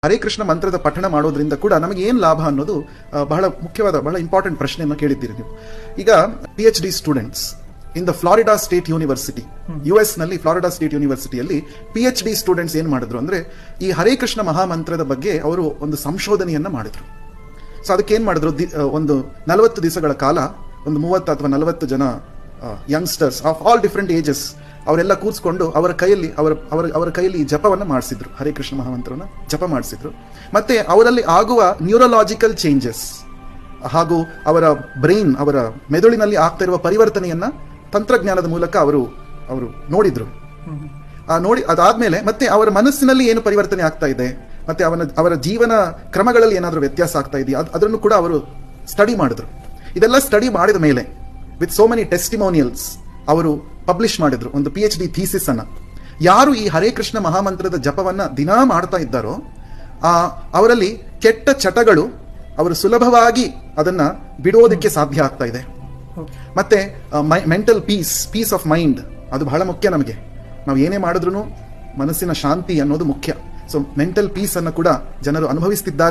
ಹರೇ ಕೃಷ್ಣ ಮಂತ್ರದ ಪಠಣ ಮಾಡೋದ್ರಿಂದ ಕೂಡ ನಮಗೆ ಏನು ಲಾಭ ಅನ್ನೋದು ಬಹಳ ಮುಖ್ಯವಾದ ಬಹಳ ಇಂಪಾರ್ಟೆಂಟ್ ಪ್ರಶ್ನೆಯನ್ನು ಕೇಳಿದ್ದೀರಿ ನೀವು. ಈಗ PhD students in the Florida state university, US ನಲ್ಲಿ ಫ್ಲಾರಿಡಾ ಸ್ಟೇಟ್ ಯೂನಿವರ್ಸಿಟಿಯಲ್ಲಿ PhD ಸ್ಟೂಡೆಂಟ್ಸ್ ಏನ್ ಮಾಡಿದ್ರು ಅಂದ್ರೆ ಈ ಹರೇ ಕೃಷ್ಣ ಮಹಾಮಂತ್ರದ ಬಗ್ಗೆ ಅವರು ಒಂದು ಸಂಶೋಧನೆಯನ್ನ ಮಾಡಿದ್ರು. ಸೊ ಅದಕ್ಕೆ ಏನ್ ಮಾಡಿದ್ರು, ಒಂದು 40 ದಿವಸಗಳ ಕಾಲ ಒಂದು 30 ಅಥವಾ 40 ಜನ youngsters of all different ages ಅವರೆಲ್ಲ ಕೂರಿಸ್ಕೊಂಡು ಅವರ ಕೈಯಲ್ಲಿ ಈ ಜಪವನ್ನು ಮಾಡಿಸಿದ್ರು, ಹರೇ ಕೃಷ್ಣ ಮಹಾಮಂತ್ರವನ್ನ ಜಪ ಮಾಡಿಸಿದ್ರು. ಮತ್ತೆ ಅವರಲ್ಲಿ ಆಗುವ ನ್ಯೂರಲಾಜಿಕಲ್ ಚೇಂಜಸ್ ಹಾಗೂ ಅವರ ಬ್ರೈನ್, ಅವರ ಮೆದುಳಿನಲ್ಲಿ ಆಗ್ತಾ ಇರುವ ಪರಿವರ್ತನೆಯನ್ನ ತಂತ್ರಜ್ಞಾನದ ಮೂಲಕ ಅವರು ನೋಡಿದ್ರು. ನೋಡಿ ಅದಾದ್ಮೇಲೆ ಮತ್ತೆ ಅವರ ಮನಸ್ಸಿನಲ್ಲಿ ಏನು ಪರಿವರ್ತನೆ ಆಗ್ತಾ ಇದೆ, ಮತ್ತೆ ಅವರ ಜೀವನ ಕ್ರಮಗಳಲ್ಲಿ ಏನಾದರೂ ವ್ಯತ್ಯಾಸ ಆಗ್ತಾ ಇದೆಯಾ ಅದನ್ನು ಕೂಡ ಅವರು ಸ್ಟಡಿ ಮಾಡಿದ್ರು. ಇದೆಲ್ಲ ಸ್ಟಡಿ ಮಾಡಿದ ಮೇಲೆ ವಿತ್ ಸೋ ಮೆನಿ ಟೆಸ್ಟಿಮೋನಿಯಲ್ಸ್ ಅವರು ಪಬ್ಲಿಷ್ ಮಾಡಿದ್ರು ಒಂದು PhD ಥೀಸಿಸ್ ಅನ್ನ. ಯಾರು ಈ ಹರೇ ಕೃಷ್ಣ ಮಹಾಮಂತ್ರದ ಜಪವನ್ನ ದಿನಾ ಮಾಡ್ತಾ ಇದ್ದಾರೋ ಅವರಲ್ಲಿ ಕೆಟ್ಟ ಚಟಗಳು ಅವರು ಸುಲಭವಾಗಿ ಅದನ್ನ ಬಿಡೋದಕ್ಕೆ ಸಾಧ್ಯ ಆಗ್ತಾ ಇದೆ. ಮತ್ತೆ ಮೆಂಟಲ್ ಪೀಸ್ ಆಫ್ ಮೈಂಡ್ ಅದು ಬಹಳ ಮುಖ್ಯ. ನಮಗೆ ನಾವು ಏನೇ ಮಾಡಿದ್ರು ಮನಸ್ಸಿನ ಶಾಂತಿ ಅನ್ನೋದು ಮುಖ್ಯ. ಸೊ ಮೆಂಟಲ್ ಪೀಸ್ ಅನ್ನು ಕೂಡ ಜನರು ಅನುಭವಿಸ್ತಿದ್ದಾರೆ.